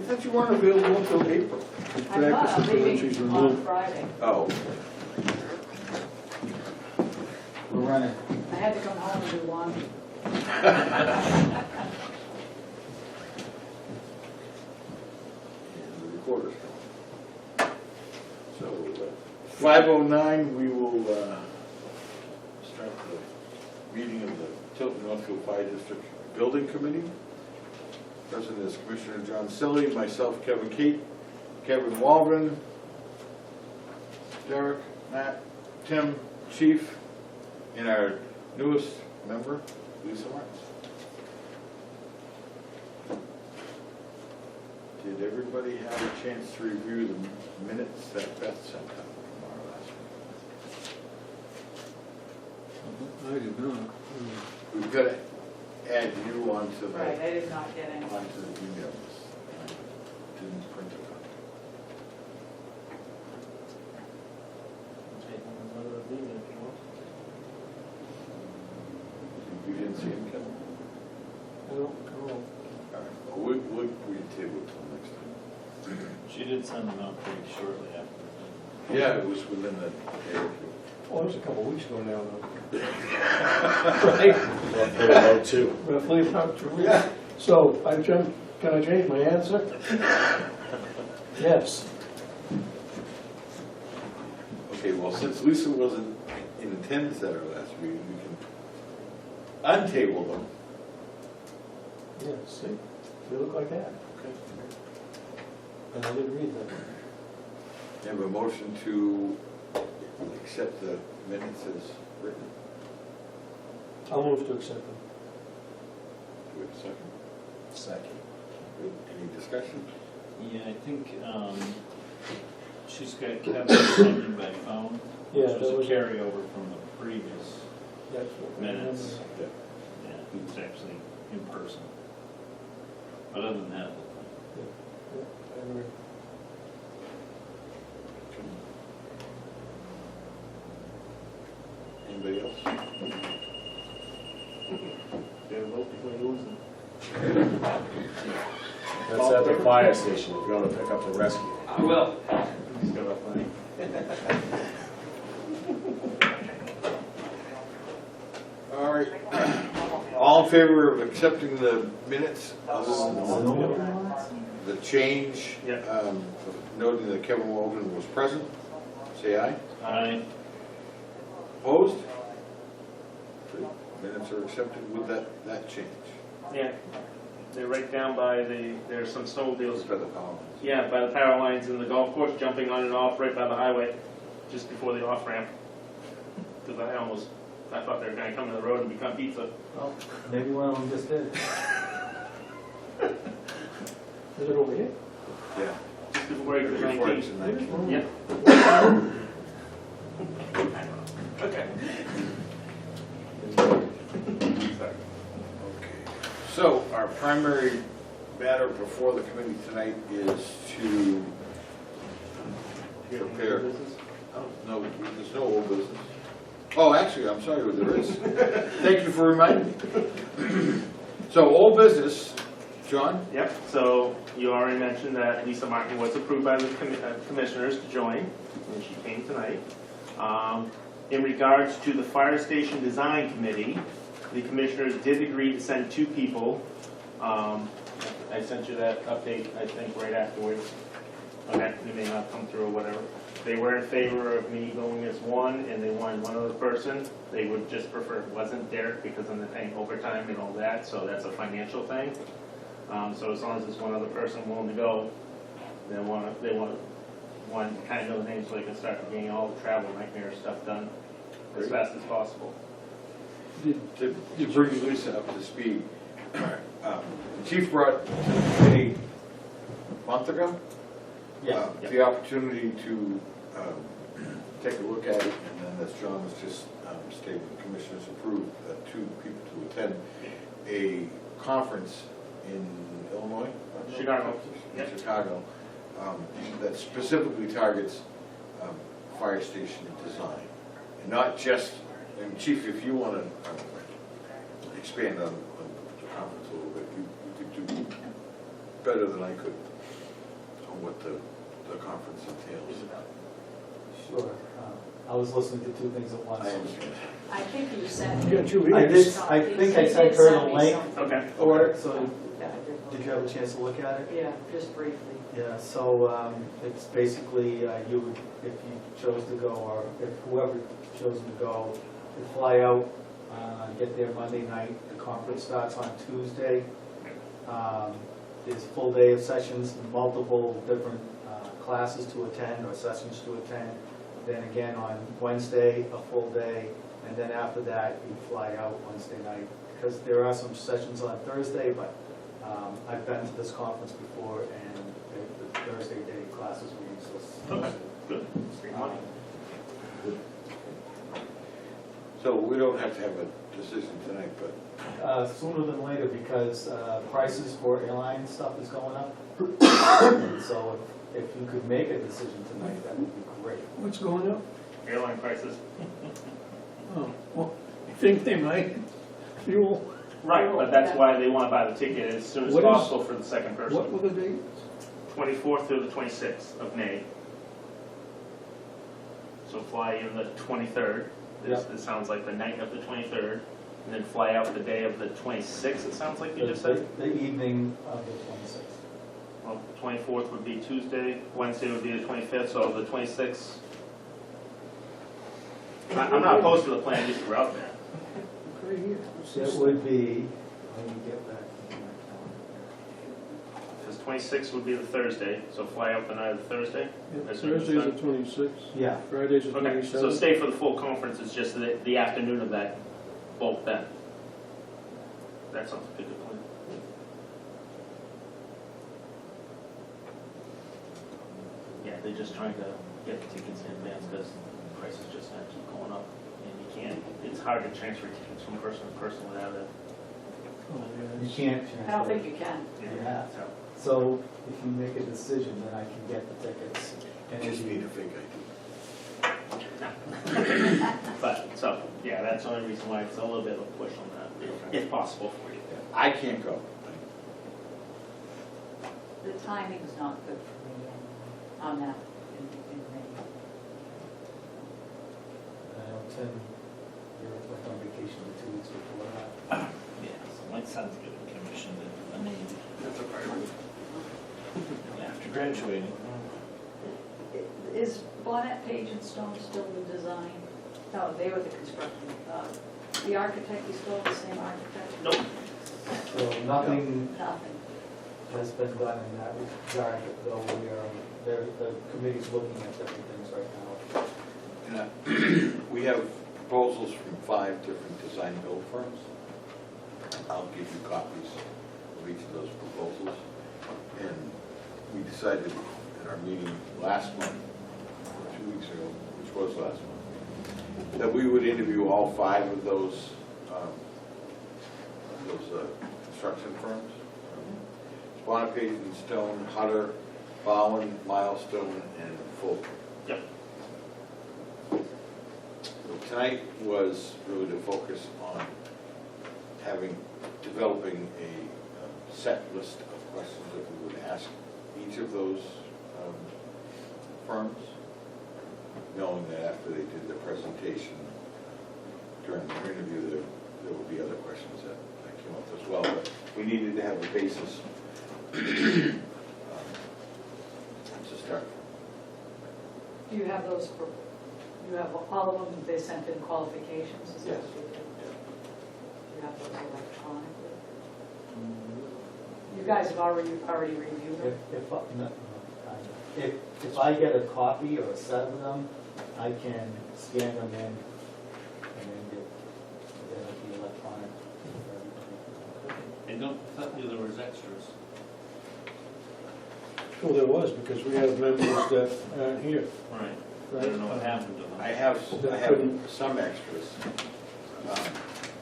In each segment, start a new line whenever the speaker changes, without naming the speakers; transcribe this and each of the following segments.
thought you weren't available until April.
I'm not, I'm leaving on Friday.
Oh.
We're running.
I had to come home and do laundry.
And the recorder's going. So, 5:09, we will start the meeting of the Tilton Northfield Fire District Building Committee. President is Commissioner John Silly, myself, Kevin Kate, Kevin Waldron, Derek, Matt, Tim, Chief, and our newest member, Lisa Martins. Did everybody have a chance to review the minutes that Beth sent out from our last meeting?
I did not.
We've got to add you onto the,
Right, I did not get any.
onto the email list. I didn't print it out. You didn't see him, Kevin?
I don't know.
All right, well, we table it till next time.
She did send them out pretty shortly after.
Yeah, it was within a day or two.
Oh, it was a couple of weeks ago now, roughly about 2 weeks.
Yeah.
So, can I change my answer? Yes.
Okay, well, since Lisa wasn't in attendance at our last meeting, we can untable them.
Yeah, see, they look like that.
Okay.
And I didn't read that.
Have a motion to accept the minutes as written.
I'll move to accept them.
Do we have a second?
Second.
Good. Any discussion?
Yeah, I think she's got Kevin sending by phone,
Yeah,
which
that
was a
was
carryover from the previous
That's what I
minutes.
remember.
Yeah, he was actually in person. But other than that,
Yeah, I agree.
Anybody else?
better vote before you lose them.
That's at the fire station, if you want to pick up the rescue.
I will. He's got enough money.
All right. All in favor of accepting the minutes? The change,
Yep.
noting that Kevin Waldron was present, say aye.
Aye.
Opposed? Good. Minutes are accepted with that change.
Yeah, they're right down by there's some snowmobiles.
It's by the power lines.
Yeah, by the power lines in the golf course, jumping on and off right by the highway, just before the off ramp. Because I thought they were gonna come to the road and become pizza.
Well, maybe one of them just did.
Is it over here?
Yeah.
Just before exit
Before
19.
it's 19.
Yeah. Okay.
Okay. So our primary matter before the committee tonight is to prepare. Oh, no, there's no old business. Oh, actually, I'm sorry, there is. Thank you for reminding me. So old business, John?
Yep, so you already mentioned that Lisa Martin was approved by the commissioners to join, and she came tonight. In regards to the fire station design committee, the commissioners did agree to send 2 people. I sent you that update, I think, right afterwards. Okay, it may not come through or whatever. They were in favor of me going as one, and they wanted one other person. They would just prefer it wasn't Derek because then they're paying overtime and all that, so that's a financial thing. So as long as there's one other person willing to go, they want to kind of know the name so they can start getting all the travel nightmare stuff done as fast as possible.
To bring Lisa up to speed, the chief brought to the committee a month ago the opportunity to take a look at it, and then as John was just stating, the commissioners approved 2 people to attend a conference in Illinois?
Chicago.
In Chicago, that specifically targets fire station design. And not just, and Chief, if you want to expand on the conference a little bit, you could do better than I could. on what the conference entails.
Sure. I was listening to two things at once.
I understand.
I think you sent
You
me.
got two
I
ears.
did, I think I
You
sent
did
her
send
the
me
link
something.
Okay.
for it, so
Yeah, I did.
did you have a chance to look at it?
Yeah, just briefly.
Yeah, so it's basically, you would, if you chose to go, or if whoever chose to go, would fly out, get there Monday night. The conference starts on Tuesday. There's a full day of sessions, multiple different classes to attend or sessions to attend. Then again on Wednesday, a full day, and then after that, you fly out Wednesday night. Because there are some sessions on Thursday, but I've been to this conference before, and the Thursday day classes were useless.
Okay, good. Save money.
So we don't have to have a decision tonight, but
Sooner than later, because prices for airline stuff is going up. And so if you could make a decision tonight, that would be great.
What's going up?
Airline prices.
Oh, well, you think they might? Fuel?
Right, but that's why they want to buy the ticket as soon as
What is-
possible for the second
What
person.
were the dates?
24th through the 26th of May. So fly in the 23rd. It sounds like the night of the 23rd. And then fly out the day of the 26th, it sounds like you just said?
The evening of the 26th.
Well, 24th would be Tuesday, Wednesday would be the 25th, so the 26th. I'm not opposed to the plan, just we're out there.
Right here.
It would be, let me get back to my calendar.
Because 26th would be the Thursday, so fly out the night of the Thursday.
Yeah,
That's what you
Thursday's the
said?
26th.
Yeah,
Friday's the
Okay, so
27th.
stay for the full conference, it's just the afternoon of that, both then. That sounds like a good plan. Yeah, they're just trying to get the tickets in advance because prices just keep going up. And you can't, it's hard to transfer tickets from person to person without it.
Oh, yeah,
you
it's-
can't
I don't
transfer.
think you can.
Yeah.
So,
So if you make a decision, then I can get the tickets. And
just
it'd
need
be-
a fake ID.
But, so, yeah, that's the only reason why it's a little bit of a push on that, if possible for you.
I can't go.
The timing's not good for me on that in May.
I know Tim, you're went on vacation for 2 weeks before that.
Yeah, so my son's getting commissioned in,
That's a priority.
after graduating.
Is Bonnet, Page and Stone still the design? No, they were the construction. The architect is still the same architect?
Nope.
So nothing
Nothing.
has been done in that regard, though the committee's looking at different things right now.
And, we have proposals from 5 different design build firms. I'll give you copies of each of those proposals. And we decided in our meeting last month, or 2 weeks ago, which was last month, that we would interview all 5 of those construction firms. Bonnet, Page and Stone, Hutter, Bowen, Milestone, and Fulton.
Yep.
So tonight was really to focus on developing a set list of questions that we would ask each of those firms, knowing that after they did the presentation during the interview, there would be other questions that came up as well. But we needed to have a basis to start from.
Do you have those, you have all of them, they sent in qualifications? Is that
Yes.
what you did? Do you have those electronically? You guys have already reviewed them?
If I get a copy or a set of them, I can scan them in and then it'll be electronic.
And don't, I thought there was extras.
Well, there was, because we have members that aren't here,
Right. I
right?
don't know what happened to them.
I have some extras.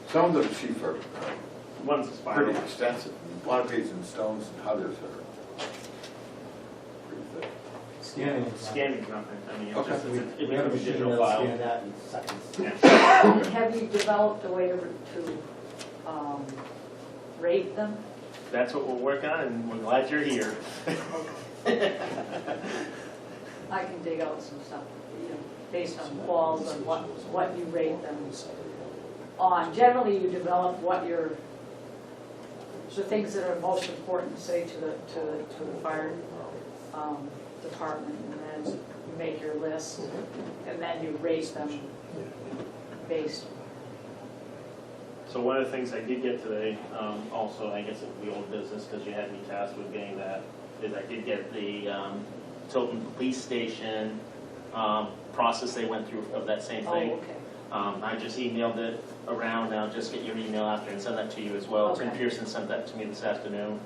Some of them chief are
One's
pretty
expired.
extensive. Bonnet, Page and Stones and others are pretty thick.
Scanning.
Scanning's nothing, I mean, it's
Okay.
just,
We
it
we have a
becomes a
machine
digital
that'll
file.
scan that in seconds.
Yeah.
Have you developed a way to rate them?
That's what we're working on, and we're glad you're here.
I can dig out some stuff, you know, based on quals and what you rate them on. Generally, you develop what your, the things that are most important, say, to the fire department, and then you make your list, and then you rate them based.
So one of the things I did get today, also, I guess it would be old business because you had me tasked with getting that, is I did get the Tilton Police Station process they went through of that same thing.
Oh, okay.
I just emailed it around, I'll just get your email after and send that to you as well.
Okay.
Tim Pearson sent that to me this afternoon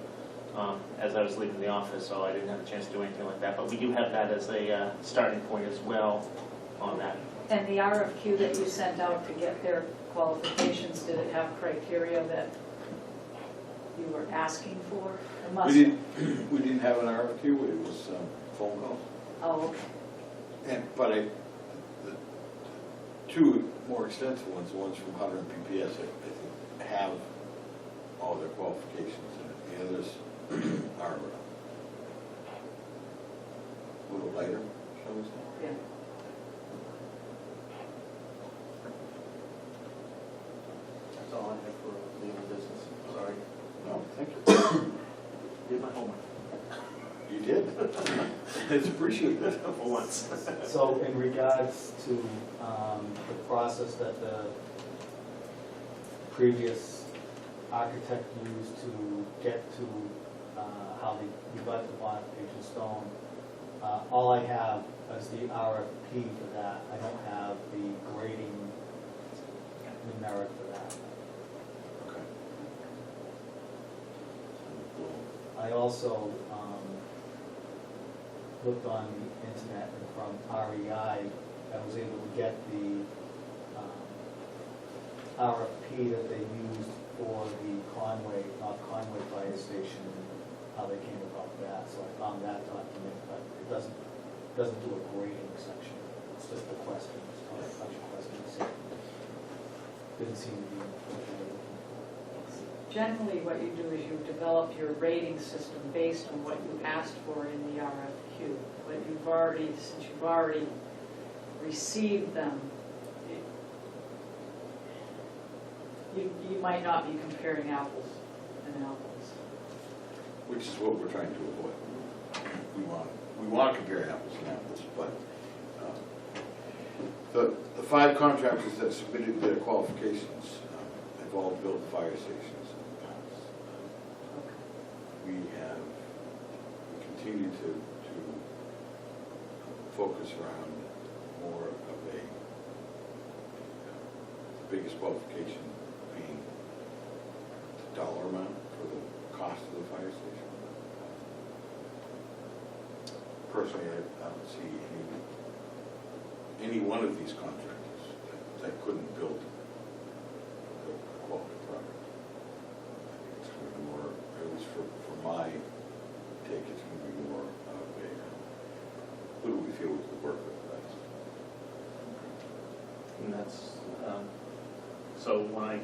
as I was leaving the office, so I didn't have a chance to do anything like that. But we do have that as a starting point as well on that.
And the RFQ that you sent out to get their qualifications, did it have criteria that you were asking for? It must have.
We didn't have an RFQ, it was phone calls.
Oh, okay.
The two more extensive ones, the ones from Hunter and PPS, I think, have all their qualifications in it. The others are a little lighter, shall we say.
Yeah.
That's all I have for legal business. Sorry.
No, thank you.
Did my homework
You did. It's appreciated.
for once.
So in regards to the process that the previous architect used to get to how they got the modification stone, all I have is the RFP for that. I don't have the grading numeric for that.
Okay.
I also looked on the internet, and from REI, I was able to get the RFP that they used for the North Conway Fire Station, and how they came about that. So I found that document, but it doesn't do a grading section. It's just the questions, a bunch of questions. Didn't seem to be what they were looking for.
Generally, what you do is you develop your rating system based on what you asked for in the RFQ. But since you've already received them, you might not be comparing apples and apples.
Which is what we're trying to avoid. We want to compare apples and apples, but the 5 contractors that submitted their qualifications have all built fire stations in the past. We continue to focus around more of the biggest qualification being the dollar amount for the cost of the fire station. Personally, I don't see any one of these contractors that couldn't build a quality product. It's going to be more, at least for my take, it's going to be more of a, who do we feel we could work with best?
And that's, so when I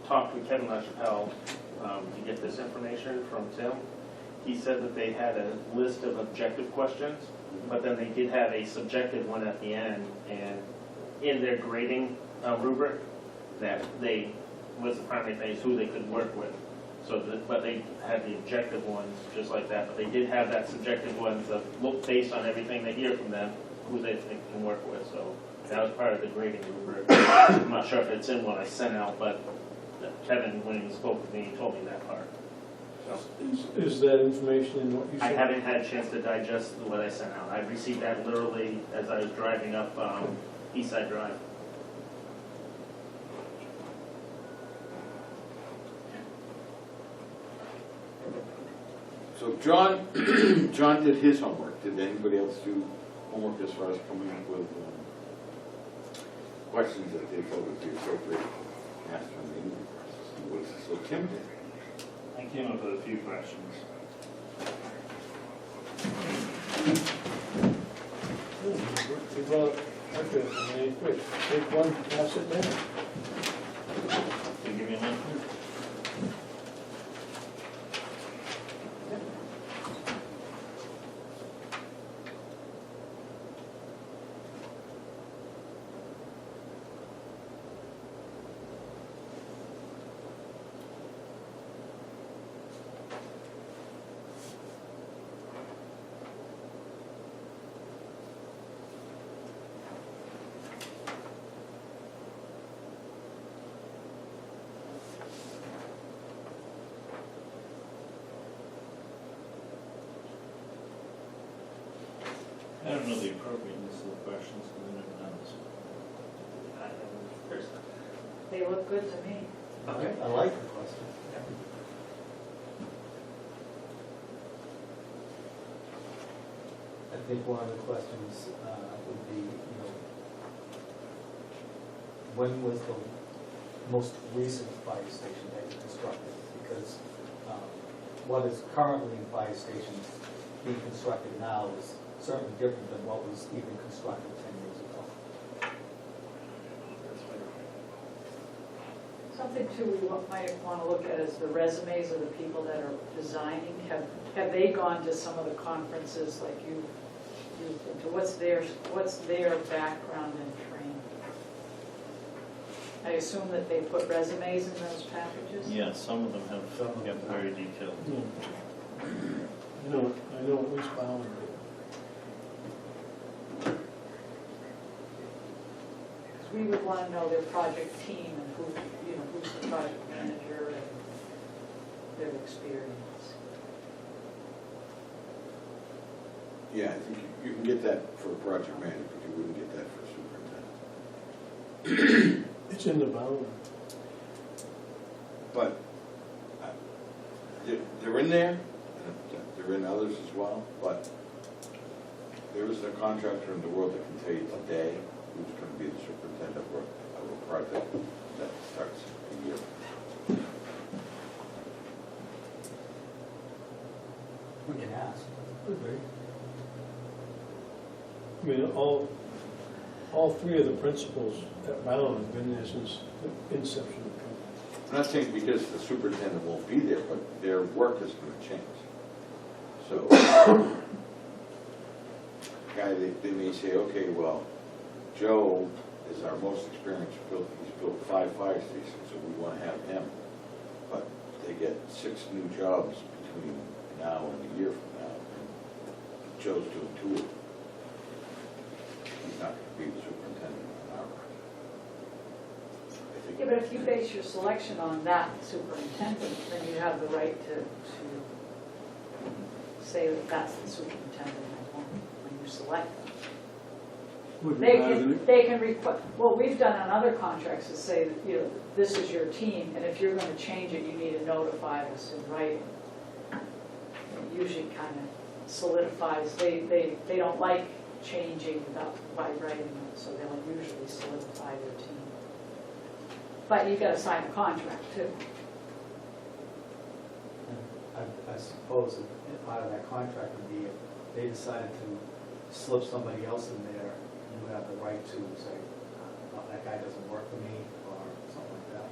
talked with Kevin LaChapelle to get this information from Tim, he said that they had a list of objective questions, but then they did have a subjective one at the end, and in their grading rubric, that they was the primary thing is who they could work with. So, but they had the objective ones just like that, but they did have that subjective ones of look based on everything they hear from them, who they think can work with. So that was part of the grading rubric. I'm not sure if it's in what I sent out, but Kevin, when he spoke with me, he told me that part. So.
Is that information in what you
I
said?
haven't had a chance to digest what I sent out. I received that literally as I was driving up East Side Drive.
So John did his homework. Did anybody else do homework as far as coming up with questions that they felt would be appropriate to ask from the interview process? So Tim did.
I came up with a few questions.
Okay, quick. Take one, pass it there.
Can you give me a minute? I don't know the appropriateness of the questions, because I've never done this.
They look good to me.
Okay.
I like the question. I think one of the questions would be, when was the most recent fire station that you constructed? Because what is currently in fire stations being constructed now is certainly different than what was even constructed 10 years ago.
Something too we might want to look at is the resumes of the people that are designing. Have they gone to some of the conferences like you've been to? What's their background and training? I assume that they put resumes in those packages?
Yeah, some of them have
Some of them
very detailed.
I know at least Bowen did.
Because we would want to know their project team and who's the project manager and their experience.
Yeah, I think you can get that for a project manager, but you wouldn't get that for a superintendent.
It's in the Bowen.
But they're in there, and they're in others as well, but there is a contractor in the world that can tell you today who's going to be the superintendent of a project that starts a year.
We can ask.
I mean, all three of the principals at Bowen have been there since the inception of the company.
I'm not saying because the superintendent won't be there, but their work is going to change. So, guy, they may say, okay, well, Joe is our most experienced builder. He's built 5 fire stations, so we want to have him. But they get 6 new jobs between now and a year from now. And Joe's doing 2 of them. He's not going to be the superintendent on our project. I think.
Yeah, but if you base your selection on that superintendent, then you have the right to say that that's the superintendent I want when you select them. They can request, what we've done on other contracts is say, this is your team, and if you're going to change it, you need to notify us in writing. It usually kind of solidifies, they don't like changing by writing it, so they'll usually solidify their team. But you've got to sign a contract too.
I suppose that part of that contract would be if they decided to slip somebody else in there, you have the right to say, oh, that guy doesn't work for me, or something like that.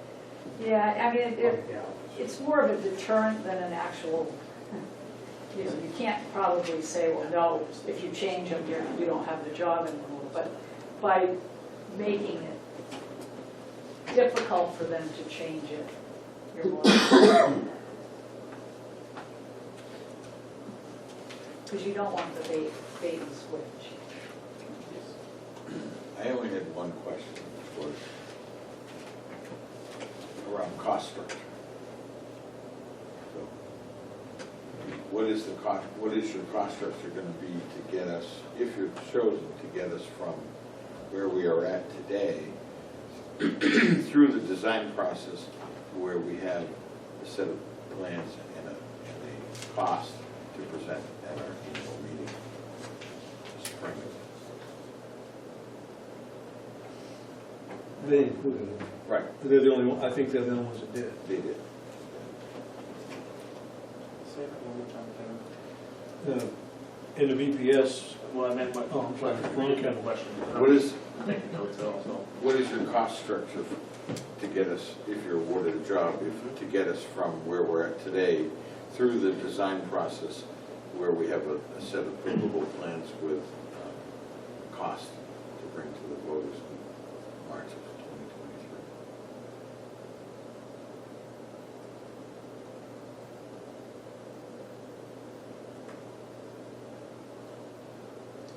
Yeah, I mean,
Yeah.
it's more of a deterrent than an actual, you can't probably say, well, no, if you change them, you don't have the job anymore. But by making it difficult for them to change it, you're more. Because you don't want the bait and switch.
I only had one question, which was around cost structure. So, what is your cost structure going to be to get us, if you're chosen to get us from where we are at today through the design process where we have a set of plans and a cost to present at our annual meeting? Just frame it.
They included it.
Right,
They're the only one, I think they're the only ones that did.
they did.
Say that one more time, Kevin.
In the VPS,
Well, I meant what?
Oh, I'm sorry.
Wrong kind of question. Making notes also.
What is your cost structure to get us, if you're awarded a job, to get us from where we're at today through the design process where we have a set of approvable plans with cost to bring to the voters in March of 2023?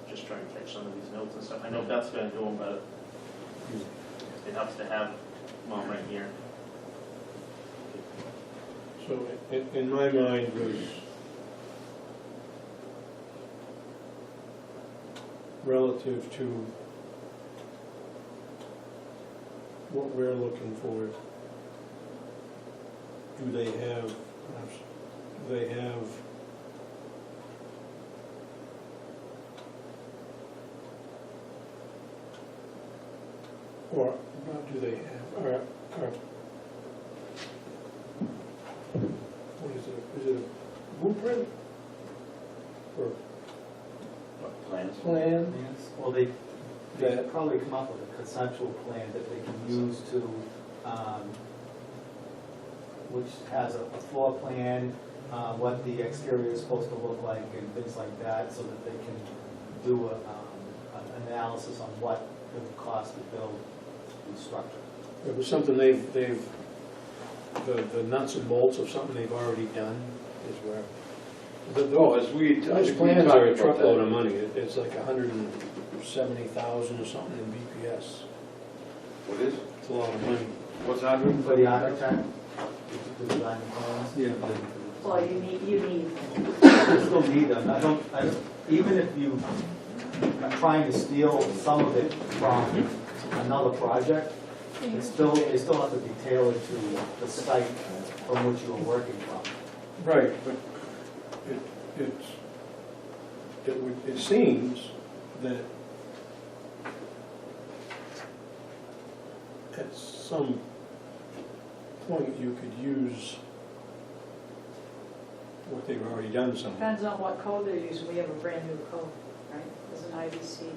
Just trying to catch some of these notes and stuff. I know Beth's gonna do them, but it helps to have them right here.
so in my mind was, relative to what we're looking for. Do they have, or what do they have, or what is it? Is it a blueprint? Or
Plans?
plan?
Yes, well, they could probably come up with a conceptual plan that they can use to, which has a floor plan, what the exterior is supposed to look like and things like that, so that they can do an analysis on what it would cost to build the structure.
It was something the nuts and bolts of something they've already done is where.
As we
Those
talked
plans are a
about
truckload
that.
of money. It's like 170,000 or something in BPS.
What is?
It's a lot of money.
What's that?
For the architect, the design plans.
Yeah.
Well, you need,
You still need them. I don't, even if you are trying to steal some of it from another project, they still have to be tailored to the site from which you are working from.
Right, but it seems that at some point you could use what they've already done somewhere.
depends on what code they're using. We have a brand new code, right? There's an IBC.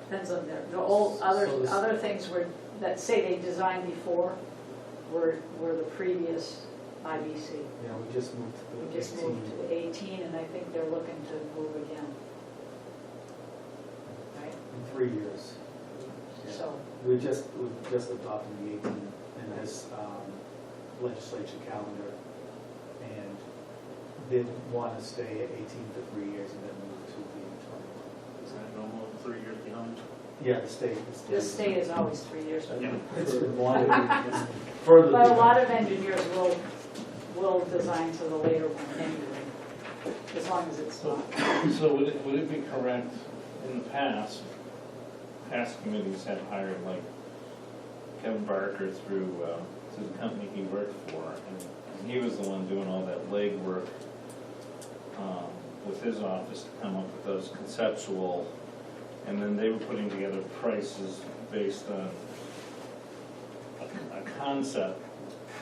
Depends on the old, other things that say they designed before were the previous IBC.
Yeah, we just moved to
We
the
just
18.
moved to 18, and I think they're looking to move again. Right?
In 3 years.
So,
We're just adopting the 18 in this legislature calendar, and they want to stay at 18 for 3 years and then move to the 21.
Is that normal, 3 years behind?
Yeah, the state.
the state is always 3 years.
Yeah.
It's been longer, it's further.
But a lot of engineers will design to the later one anyway, as long as it's not.
So would it be correct, in the past committees have hired like Kevin Barker through the company he worked for, and he was the one doing all that legwork with his office to come up with those conceptual, and then they were putting together prices based on a concept,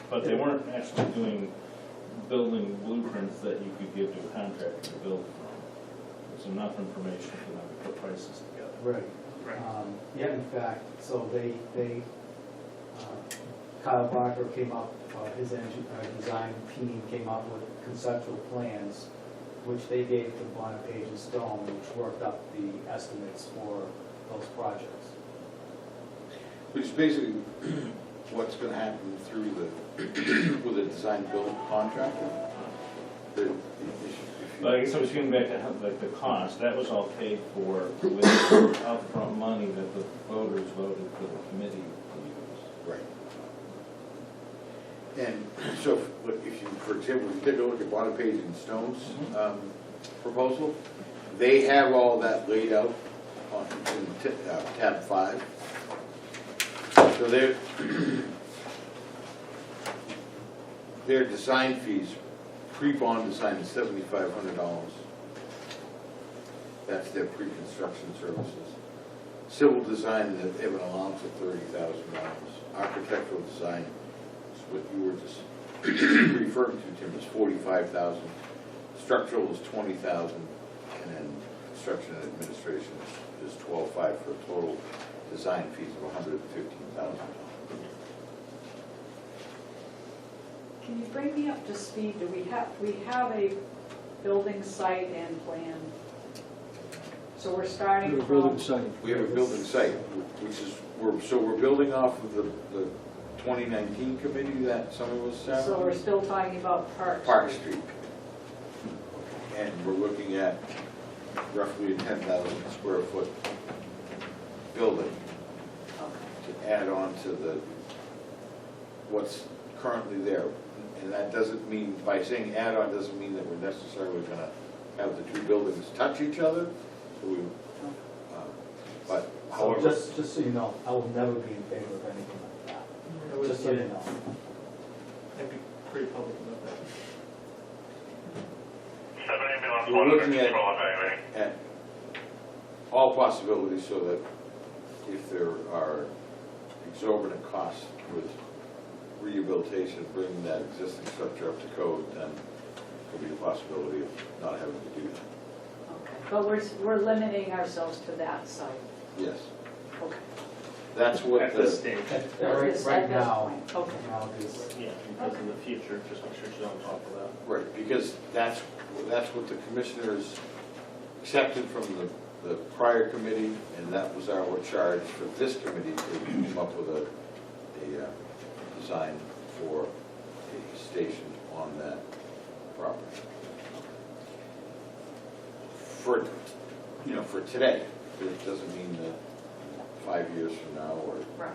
but they weren't actually doing building blueprints that you could give to a contractor to build from. There's enough information for them to put prices together.
Right. Yeah, in fact, so Kyle Barker came up, his design team came up with conceptual plans, which they gave to Bonapage and Stone, which worked up the estimates for those projects.
Which is basically what's gonna happen through with a design build contractor.
But I guess I was getting back to like the cost, that was all paid for with upfront money that the voters voted for the committee to use.
Right. And so, if you, for example, if you take a look at Bonapage and Stone's proposal, they have all that laid out on in tab 5. So their design fees, pre-bond design is $7,500. That's their pre-construction services. Civil design, they have an allowance of $30,000. Architectural design, what you were just referring to, Tim, is $45,000. Structural is $20,000, and then construction and administration is $12,500 for a total design fees of $115,000.
Can you bring me up to speed? Do we have a building site and plan? So we're starting
The
from.
building site.
We have a building site, which is, we're building off of the 2019 committee that some of us sat
So
on.
we're still talking about
Park Street. And we're looking at roughly a 10,000 square foot building
Okay.
to add on to what's currently there. And that doesn't mean, by saying add on, doesn't mean that we're necessarily gonna have the two buildings touch each other. So But
So
however,
just so you know, I will never be in favor of anything like that, just so you know.
I'd be pretty public about that.
we're looking at all possibilities so that if there are exorbitant costs with rehabilitation, bringing that existing structure up to code, then there'll be a possibility of not having to do that.
Okay, but we're limiting ourselves to that site.
Yes,
Okay.
that's what
At this
the,
stage,
Right
At
right
this
now,
point, okay.
now is,
yeah, because in the future, just make sure she's on top of that.
right, because that's what the commissioners accepted from the prior committee, and that was our charge for this committee to come up with a design for a station on that property. For, for today, it doesn't mean that 5 years from now,
Right.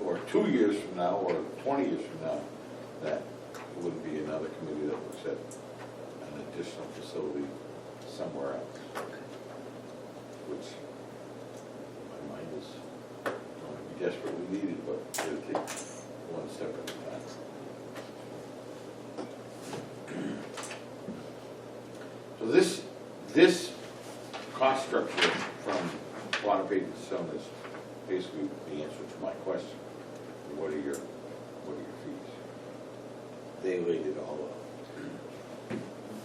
or 2 years from now, or 20 years from now, that it wouldn't be another committee that looks at an additional facility somewhere else, which in my mind is going to be desperately needed, but it'll take one step at a time. So this cost structure from water, paper, and stone is basically the answer to my question. What are your fees? They laid it all out.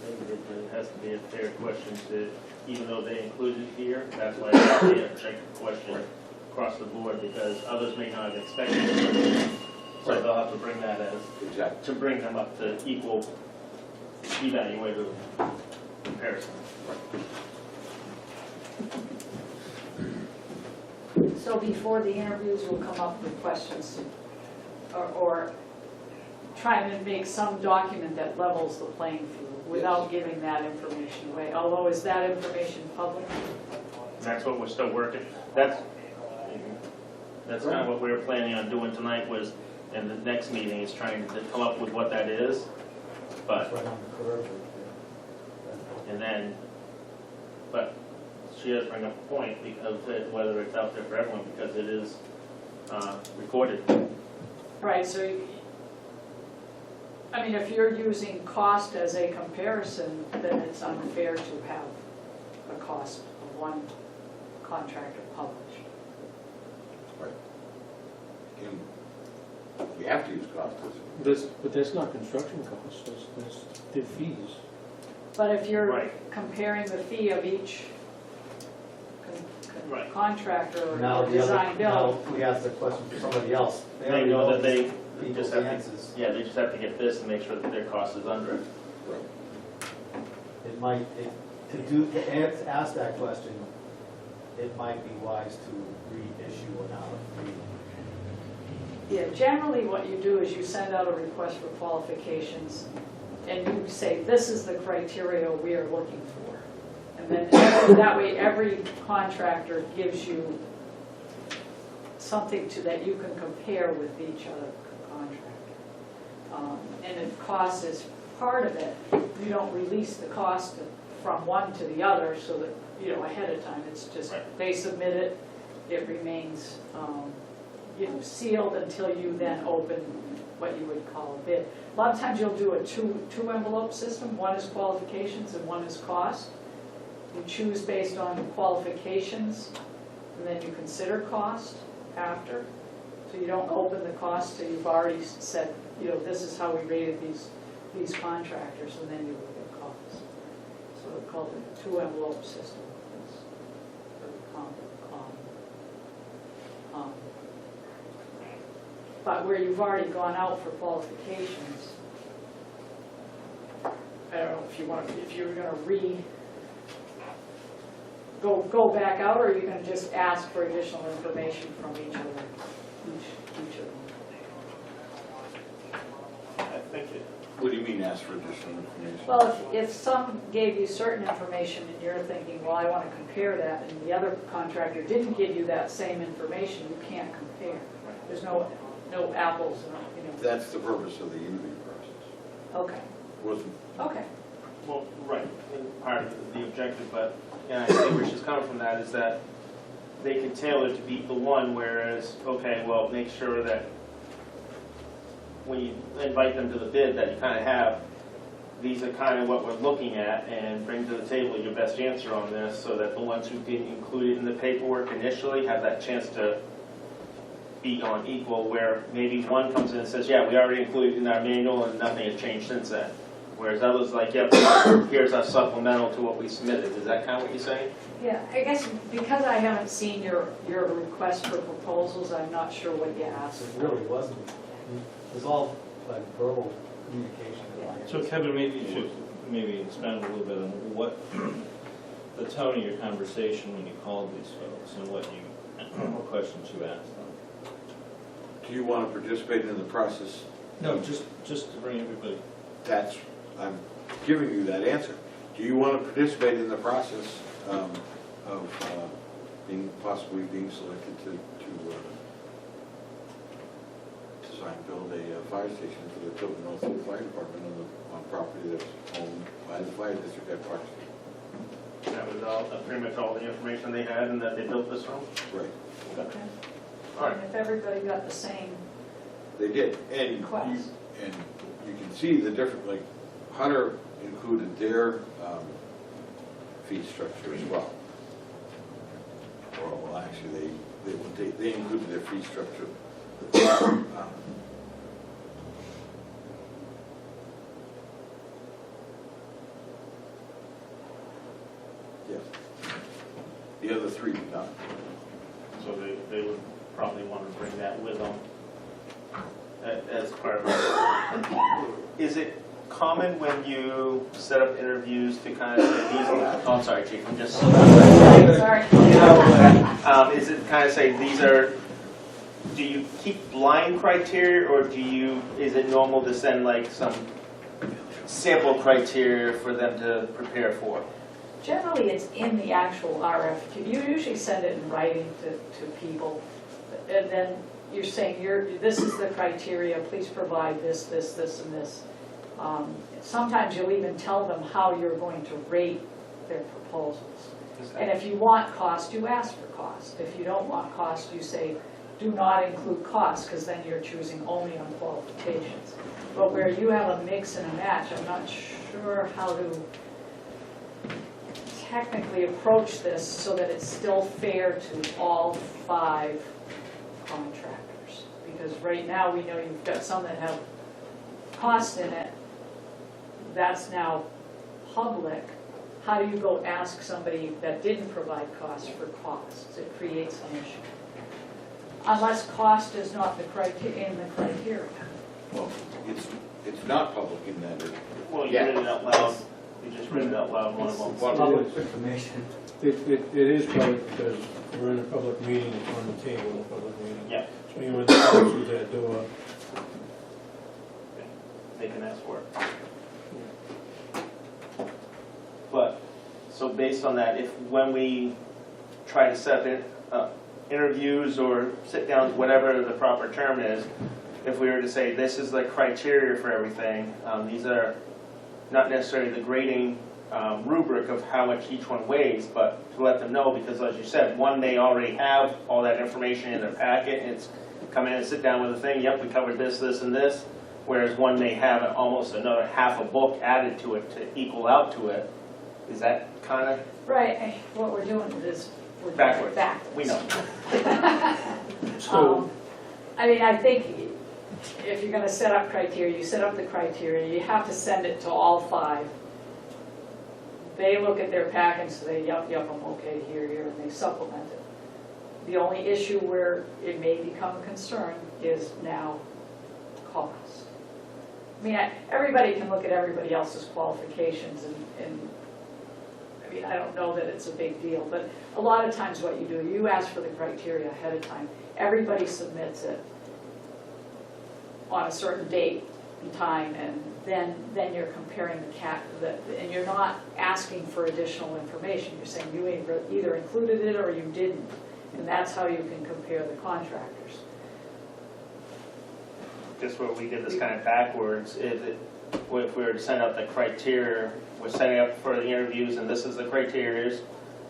It has to be a fair question to, even though they included it here, that's why it's a objective question across the board, because others may not have expected it. So
Right.
they'll have to bring that as,
Exactly.
to bring them up to equal evaluative comparison.
So before the interviews, we'll come up with questions or try and make some document that levels the playing field without giving that information away. Although, is that information public?
And that's what we're still working, that's kind of what we were planning on doing tonight was, in the next meeting, is trying to come up with what that is. But,
right on the curve.
and then, but she does bring up a point because whether it's out there for everyone, because it is recorded.
Right, so, I mean, if you're using cost as a comparison, then it's unfair to have a cost of one contractor published.
Right. And we have to use cost as
But that's not construction costs, that's the fees.
But if you're
Right.
comparing the fee of each
Right.
contractor
Now,
or
the
design
other,
build,
now, we asked the question for somebody else.
They
already
know that they
people's
just have
answers.
to, yeah, they just have to get this and make sure that their cost is under it.
Right.
It might, to ask that question, it might be wise to reissue an RFP.
yeah, generally what you do is you send out a request for qualifications and you say, this is the criteria we are looking for. And then that way every contractor gives you something that you can compare with each other contractor. And if cost is part of it, you don't release the cost from one to the other so that, ahead of time. It's just,
Right.
they submit it, it remains, sealed until you then open what you would call a bid. A lot of times you'll do a two envelope system. One is qualifications and one is cost. You choose based on qualifications, and then you consider cost after. So you don't open the cost till you've already said, this is how we rated these contractors, and then you look at costs. So it's called a two envelope system. It's very common. But where you've already gone out for qualifications, I don't know if you're gonna go back out, or you're gonna just ask for additional information from each of them.
I think it,
What do you mean ask for additional information?
Well, if some gave you certain information and you're thinking, well, I want to compare that, and the other contractor didn't give you that same information, you can't compare. There's no apples,
That's the purpose of the interview process.
Okay,
Wasn't,
okay.
well, right, and part of the objective, but, and I think where she's coming from that is that they can tailor to be the one, whereas, okay, well, make sure that when you invite them to the bid, that you kind of have, these are kind of what we're looking at, and bring to the table your best answer on this, so that the ones who didn't include it in the paperwork initially have that chance to be on equal, where maybe one comes in and says, yeah, we already included it in our manual and nothing has changed since then. Whereas others like, yep, here's our supplemental to what we submitted. Is that kind of what you're saying?
Yeah, I guess because I haven't seen your request for proposals, I'm not sure what you asked.
It really wasn't. It was all like verbal communication.
So Kevin, maybe you should maybe expand a little bit on what the tone of your conversation when you called these folks and what questions you asked them.
Do you want to participate in the process?
No, just to bring everybody.
I'm giving you that answer. Do you want to participate in the process of possibly being selected to design, build a fire station for the Tilton Northfield Fire Department on property that's owned by the fire district at Park Street?
That was all, pretty much all the information they had, and that they built this room?
Right.
Okay.
All right.
And if everybody got the same
They did, and
request.
you can see the different, like, Hunter included their fee structure as well. Or, well, actually, they included their fee structure. Yes. The other three did not.
So they would probably want to bring that with them as part of it. Is it common when you set up interviews to kind of say these are, oh, I'm sorry, Chief, I'm just.
Sorry.
Is it kind of say these are, do you keep blind criteria, or is it normal to send like some sample criteria for them to prepare for?
Generally, it's in the actual RFQ. You usually send it in writing to people, and then you're saying, this is the criteria, please provide this, this, this, and this. Sometimes you'll even tell them how you're going to rate their proposals. And if you want cost, you ask for cost. If you don't want cost, you say, do not include cost, because then you're choosing only on qualifications. But where you have a mix and a match, I'm not sure how to technically approach this so that it's still fair to all 5 contractors. Because right now we know you've got some that have cost in it. That's now public. How do you go ask somebody that didn't provide costs for costs? It creates an issue. Unless cost is not in the criteria.
Well, it's not public in that.
Well, you read it out loud. You just read it out loud, one of them.
It's public information.
It is public because we're in a public meeting, it's on the table in a public meeting.
Yeah,
So anyone that comes through that door,
they can ask for it. But, so based on that, when we try to set it, interviews or sit downs, whatever the proper term is, if we were to say this is the criteria for everything, these are not necessarily the grading rubric of how much each one weighs, but to let them know, because as you said, one, they already have all that information in their packet, and it's come in and sit down with a thing, yep, we covered this, this, and this, whereas one may have almost another half a book added to it to equal out to it. Is that kind of
Right. What we're doing is we're doing
backwards?
it backwards.
We know.
so
I mean, I think if you're going to set up criteria, you set up the criteria, you have to send it to all 5. They look at their pack and say, yep, I'm okay here, and they supplement it. The only issue where it may become a concern is now cost. I mean, everybody can look at everybody else's qualifications, and I mean, I don't know that it's a big deal, but a lot of times what you do, you ask for the criteria ahead of time. Everybody submits it on a certain date and time, and then you're comparing and you're not asking for additional information. You're saying you either included it or you didn't, and that's how you can compare the contractors.
Just where we did this kind of backwards, if we were to send out the criteria, we're setting up for the interviews, and this is the criteria,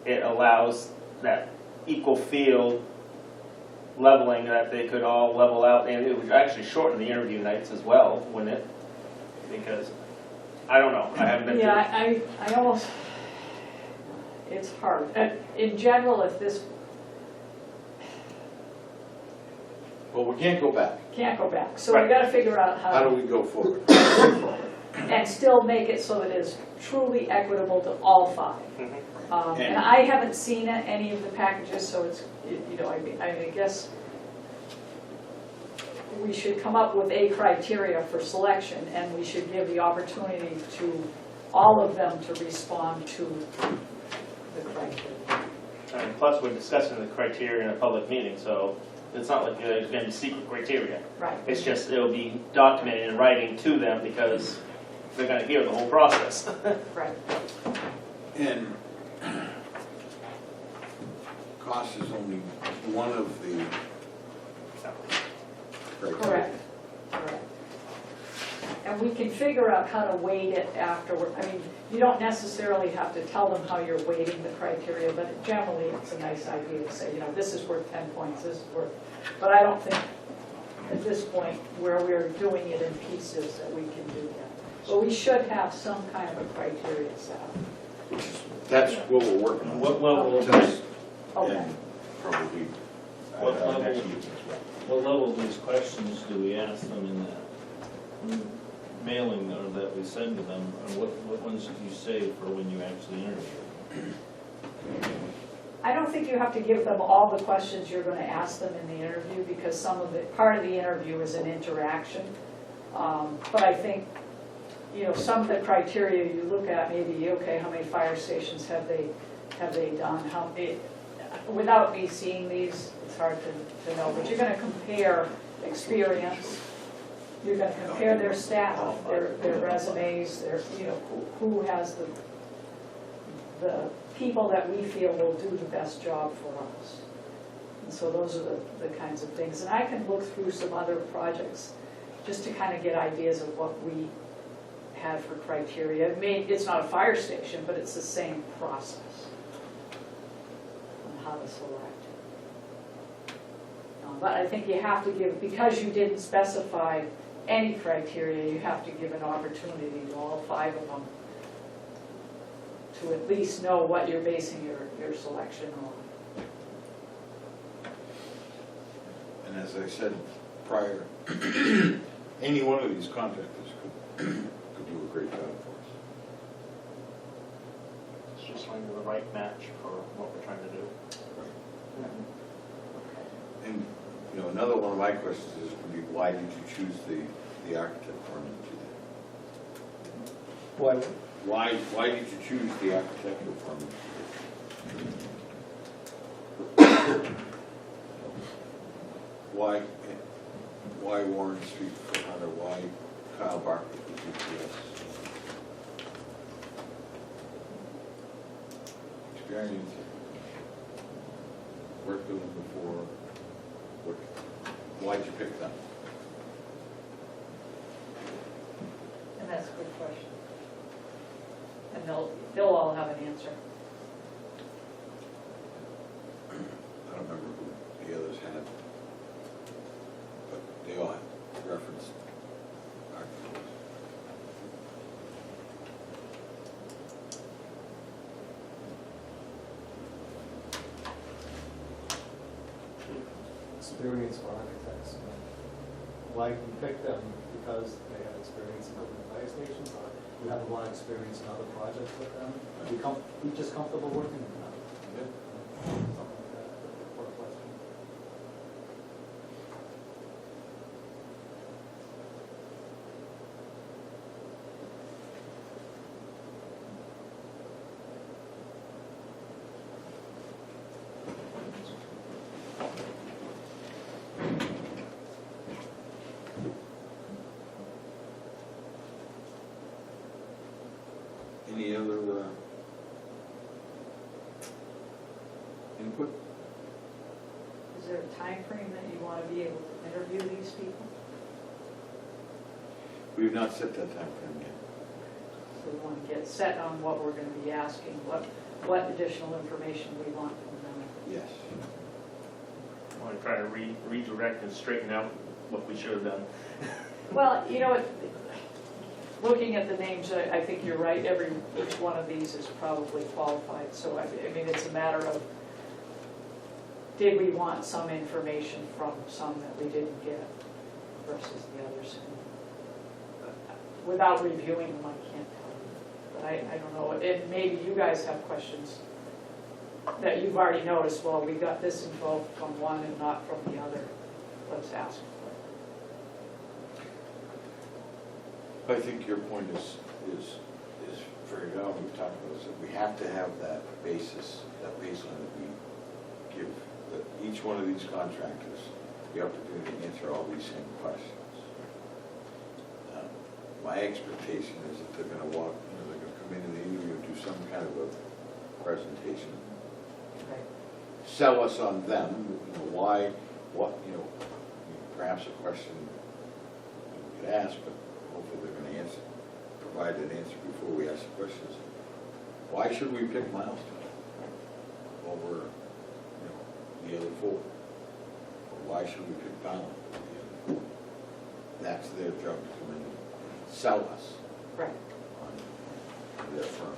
it allows that equal field leveling that they could all level out, and it would actually shorten the interview nights as well, wouldn't it? Because, I don't know, I haven't been
Yeah,
through.
I almost, it's hard. In general, if this,
Well, we can't go back.
can't go back, so we
Right.
gotta figure out
How do we go forward?
and still make it so it is truly equitable to all five.
Mhm.
And I haven't seen any of the packages, so it's, you know, I guess we should come up with a criteria for selection, and we should give the opportunity to all of them to respond to the criteria.
And plus, we're discussing the criteria in a public meeting, so it's not like there's gonna be secret criteria.
Right.
It's just, it'll be documented in writing to them because they're gonna hear the whole process.
Right.
And cost is only one of the criteria.
Correct. Correct. And we can figure out how to weight it afterward. I mean, you don't necessarily have to tell them how you're weighting the criteria, but generally it's a nice idea to say, you know, this is worth 10 points, this is worth, but I don't think at this point where we're doing it in pieces that we can do that. But we should have some kind of a criteria set up.
That's what we're working on.
What level,
Tonight,
Okay.
and probably
What level?
next week as well.
what level of these questions do we ask them in that mailing or that we send to them? And what ones do you save for when you actually interview?
I don't think you have to give them all the questions you're going to ask them in the interview, because some of it, part of the interview is an interaction. But I think, you know, some of the criteria you look at, maybe, okay, how many fire stations have they done? How many, without me seeing these, it's hard to know, but you're going to compare experience. You're going to compare their staff, their resumes, their, you know, who has the people that we feel will do the best job for us. And so those are the kinds of things. And I can look through some other projects just to kind of get ideas of what we had for criteria. It's not a fire station, but it's the same process on how to select. But I think you have to give, because you didn't specify any criteria, you have to give an opportunity to all five of them to at least know what you're basing your selection on.
And as I said prior, any one of these contractors could do a great job for us.
It's just finding the right match for what we're trying to do.
And, you know, another one of my questions is going to be, why did you choose the architect firm to do that? Why did you choose the architectural firm? Why Warren Street for Hunter? Why Kyle Barker for GPS? Experience, worked with them before. Why'd you pick them?
And that's a good question. And they'll all have an answer.
I don't remember who the others had, but they all had referenced articles.
Experience for architects. Why we pick them? Because they have experience in building fire stations, or you have a lot of experience in other projects with them? We just comfortable working with them? Something like that, or a question.
Any other input?
Is there a time frame that you want to be able to interview these people?
We've not set that time frame yet.
So we want to get set on what we're going to be asking, what additional information we want from them.
Yes.
I want to try to redirect and straighten out what we should have done.
Well, you know, looking at the names, I think you're right, each one of these is probably qualified, so I mean, it's a matter of, did we want some information from some that we didn't get versus the others? Without reviewing them, I can't tell you, but I don't know, and maybe you guys have questions that you've already noticed, well, we got this info from one and not from the other, let's ask for it.
I think your point is very valid. We've talked about this, that we have to have that basis, that baseline that we give each one of these contractors the opportunity to answer all these same questions. My expectation is that they're going to walk, they're going to come into the interview and do some kind of a presentation.
Right.
Sell us on them, why, what, perhaps a question we could ask, but hopefully they're going to answer, provide an answer before we ask the questions. Why should we pick Milestone over, the other four? Or why should we pick Ballard? That's their job to come in and sell us
Right.
on their firm.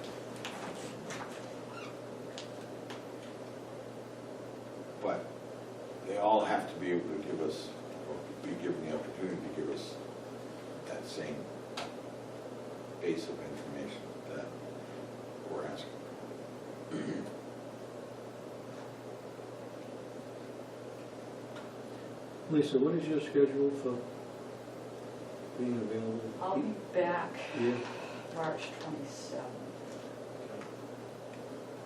But they all have to be able to give us, or be given the opportunity to give us that same base of information that we're asking.
Lisa, what is your schedule for being available?
I'll be back
Yeah.
March 27th.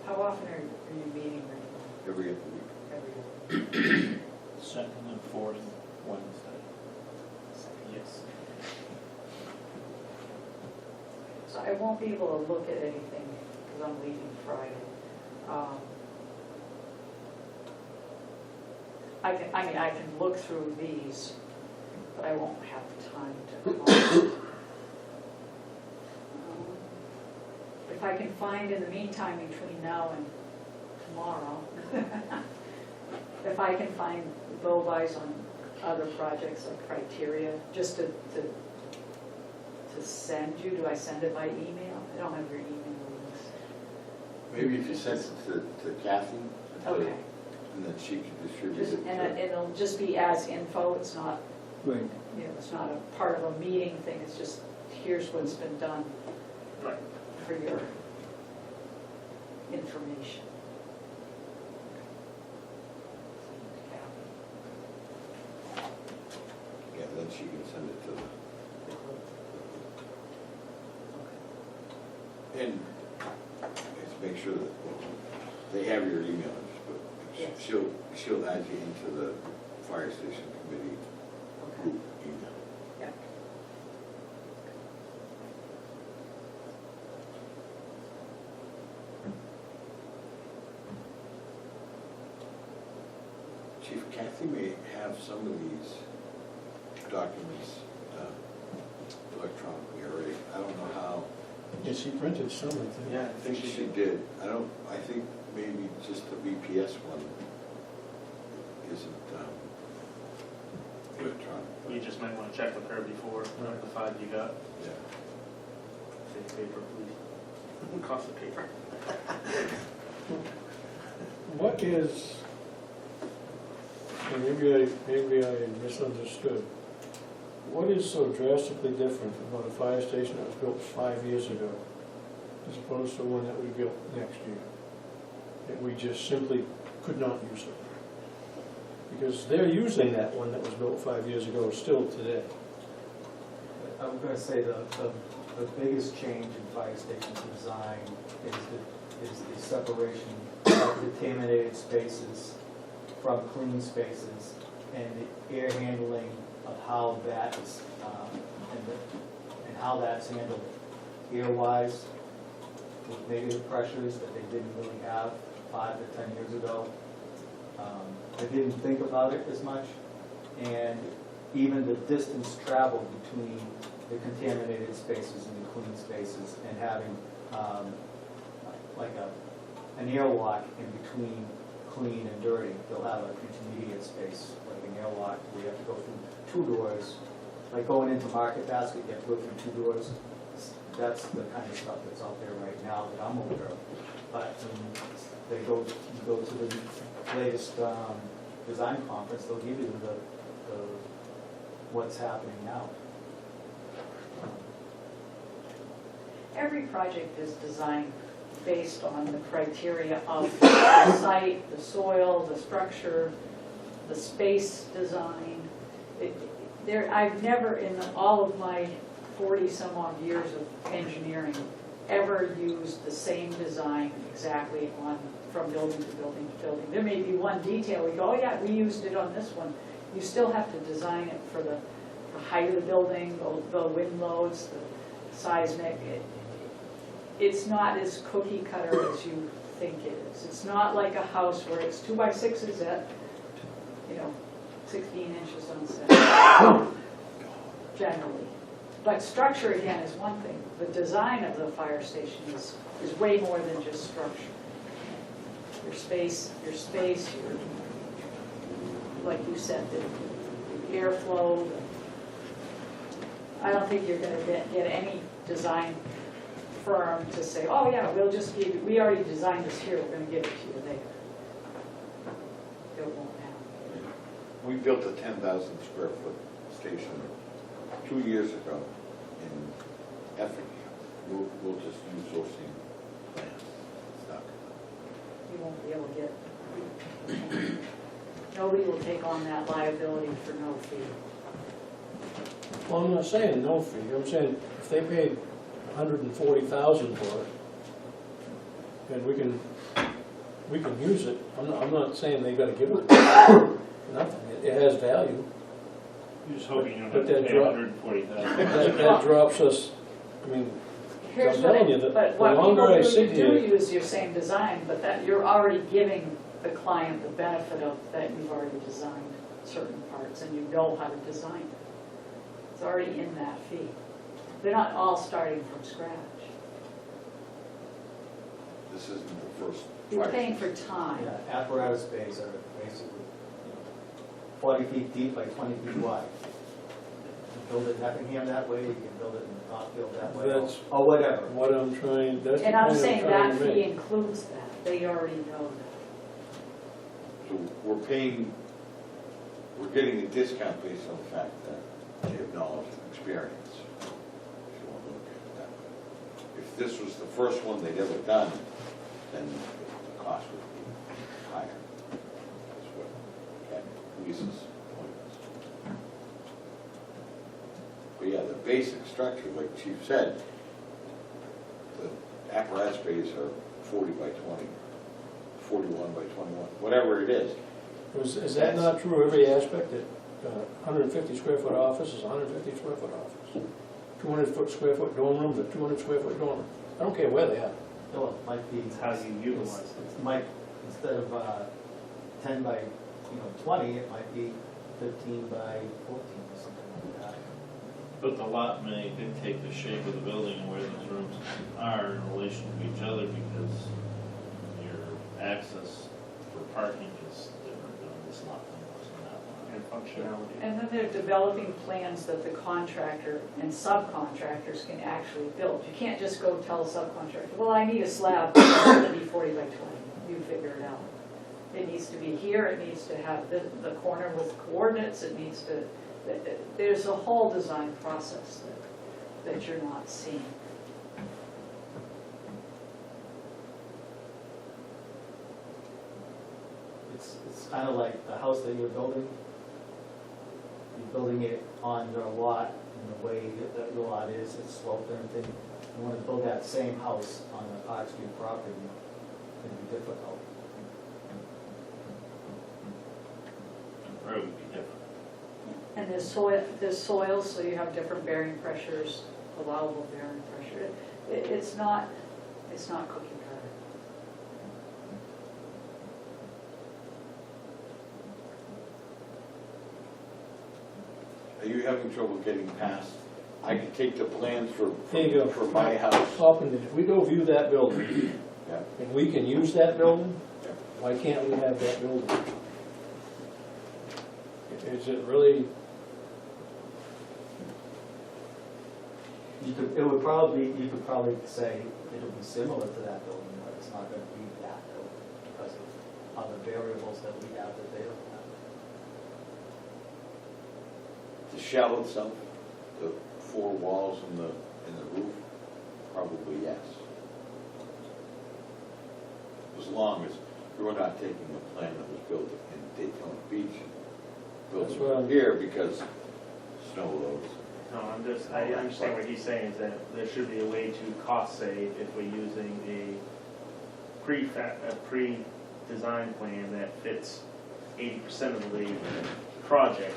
How often are you meeting regularly?
Every other week.
Every day?
Second and fourth Wednesday. Yes.
So I won't be able to look at anything because I'm leaving Friday. I can look through these, but I won't have time to comment. If I can find in the meantime between now and tomorrow, if I can find go-bys on other projects like criteria, just to send you, do I send it by email? I don't have your email list.
Maybe if you send it to Kathy,
Okay.
and then she can distribute it.
And it'll just be as info, it's not,
Right.
it's not a part of a meeting thing, it's just, here's what's been done
Right.
for your information.
Yeah, then she can send it to the, and let's make sure that they have your email address, but
Yes.
she'll add you into the fire station committee
Okay.
group email.
Yeah.
Chief, Kathy may have some of these documents electronically already. I don't know how.
Yeah, she printed some, I think.
Yeah,
I think she did. I think maybe just the BPS one isn't electronic.
You just might want to check with her before, the 5 you got.
Yeah.
Save paper, please. Cost of paper.
What is, and maybe I misunderstood, what is so drastically different about a fire station that was built 5 years ago as opposed to one that we built next year? That we just simply could not use it? Because they're using that one that was built 5 years ago still today.
I'm going to say the biggest change in fire station design is the separation of contaminated spaces from clean spaces and the air handling of how that is, and how that's handled air-wise with negative pressures that they didn't really have 5 to 10 years ago. I didn't think about it as much, and even the distance traveled between the contaminated spaces and the clean spaces, and having like an airlock in between clean and dirty. They'll have an intermediate space, like an airlock, where you have to go through 2 doors. Like going into Market Basket, you have to go through 2 doors. That's the kind of stuff that's out there right now that I'm aware of. But you go to the latest design conference, they'll give you the what's happening now.
Every project is designed based on the criteria of the site, the soil, the structure, the space design. I've never, in all of my 40-some odd years of engineering, ever used the same design exactly from building to building to building. There may be one detail, we go, oh yeah, we used it on this one. You still have to design it for the height of the building, the wind loads, the seismic. It's not as cookie cutter as you think it is. It's not like a house where it's 2x6s at, 16 inches on set, generally. But structure, again, is one thing. The design of the fire station is way more than just structure. Your space, like you said, the airflow. I don't think you're going to get any design firm to say, oh yeah, we'll just give you, we already designed this here, we're going to give it to you there. It won't happen.
We built a 10,000 square foot station 2 years ago in Effingham. We'll just use those same plans. It's not
You won't be able to get, nobody will take on that liability for no fee.
Well, I'm not saying no fee, I'm saying if they paid $140,000 for it, and we can use it, I'm not saying they gotta give it for nothing, it has value.
You're just hoping you don't
But
have to
that
pay
drop-
$140,000.
That drops us, I mean,
Here's
I'm
what
telling you,
but
the
what
longer
people
I
do,
sit
you
here,
do use your same design, but that you're already giving the client the benefit of that you've already designed certain parts and you know how to design it. It's already in that fee. They're not all starting from scratch.
This isn't the first.
You're
fire
paying
station.
for time.
Yeah, apparatus bays are basically 40 feet deep by 20 feet wide. You can build it in Effingham that way, you can build it in Northfield that way,
That's
or whatever.
what I'm trying, that's the
And
point
I'm
I'm
saying
trying
that
to
fee
make.
includes that. They already know that.
So we're getting a discount based on the fact that they have knowledge and experience, if you want to look at it that way. If this was the first one they'd ever done, then the cost would be higher. That's what Ken Weese's point is. But yeah, the basic structure, like Chief said, the apparatus bays are 40 by 20, 41 by 21, whatever it is.
Is that not true every aspect, that 150 square foot office is 150 square foot office? 200 square foot dorm rooms are 200 square foot dorm rooms. I don't care where they are.
So it might be,
It's how you utilize it.
it might, instead of 10 by 20, it might be 15 by 14 or something like that.
But the lot may dictate the shape of the building and where those rooms are in relation to each other, because your access for parking is different on this lot than it was on that lot.
And functionality.
And then they're developing plans that the contractor and subcontractors can actually build. You can't just go tell a subcontractor, well, I need a slab that's going to be 40 by 20. You figure it out. It needs to be here, it needs to have the corner with coordinates, it needs to, there's a whole design process that you're not seeing.
It's kind of like the house that you're building. You're building it on your lot, and the way that your lot is, it's sloped and everything. You want to build that same house on the Park Street property, it's going to be difficult.
Or it would be different.
And there's soils, so you have different bearing pressures, allowable bearing pressure. It's not cookie cutter.
Are you having trouble getting past? I could take the plans
There you go.
for my house.
If we go view that building,
Yeah.
and we can use that building,
Yeah.
Why can't we have that building? Is it really,
You could probably say it'll be similar to that building, but it's not gonna be that building because of other variables that we have that they don't have.
The shell itself, the four walls and the roof, probably yes. As long as you're not taking a plan that was built in Daytona Beach and
That's
built
what
it
I'm-
here because snow loads.
No, I understand what he's saying, is that there should be a way to cost save if we're using a pre-design plan that fits 80% of the project.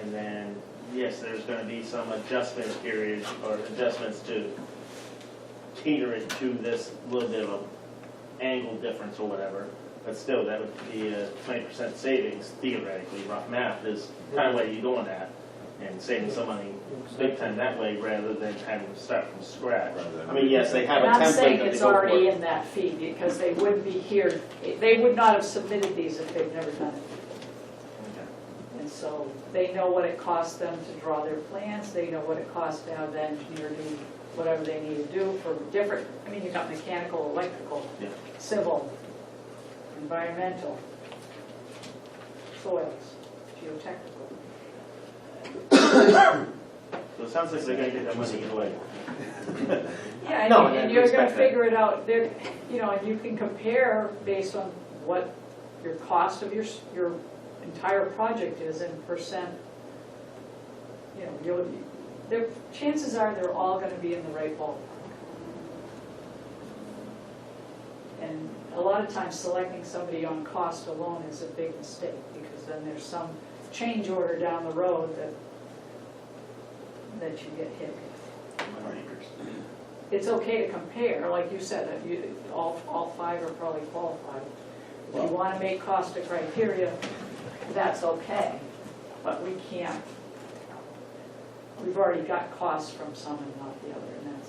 And then, yes, there's gonna be some adjustment periods or adjustments to cater it to this little bit of an angle difference or whatever. But still, that would be a 20% savings theoretically. Rough math is kind of what you're doing at, and saving some money big time that way rather than having to start from scratch. I mean, yes, they have a
And I'm
template
saying
that they
it's
go
already
for.
in that fee, because they wouldn't be here, they would not have submitted these if they've never done it. And so they know what it costs them to draw their plans, they know what it costs to have the engineer do whatever they need to do for different, I mean, you've got mechanical, electrical,
Yeah.
civil, environmental, soils, geotechnical.
So it sounds like they're gonna get that money either way.
Yeah,
No,
and
and
you're
we
gonna
expect that.
figure it out, there, you know, and you can compare based on what your cost of your entire project is in percent. You know, chances are they're all gonna be in the right ballpark. And a lot of times selecting somebody on cost alone is a big mistake, because then there's some change order down the road that you get hit with. It's okay to compare, like you said, all five are probably qualified. If you want to make cost a criteria, that's okay, but we can't. We've already got costs from some and not the other, and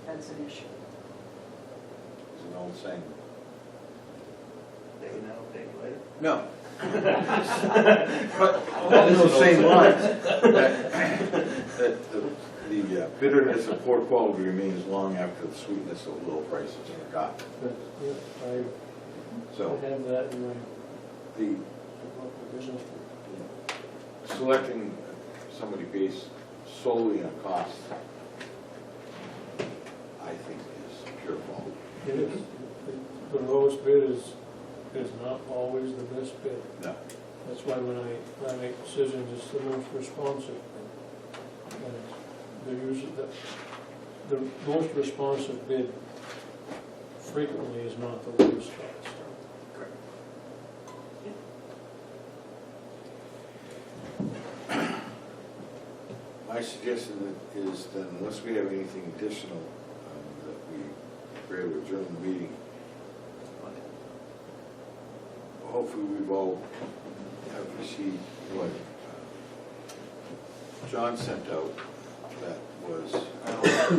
that's an issue.
There's an old saying.
Take it now, take it later.
No. But along those same lines, that the bitterness of poor quality remains long after the sweetness of low prices are forgotten.
I
So
have that in my
the
business.
selecting somebody based solely on cost, I think, is pure fault.
It is, the lowest bid is not always the best bid.
No.
That's why when I make decisions, it's the most responsive bid. And the most responsive bid frequently is not the lowest cost.
Correct.
My suggestion is that unless we have anything additional, that we're able to adjourn the meeting. Hopefully we've all have received what John sent out that was,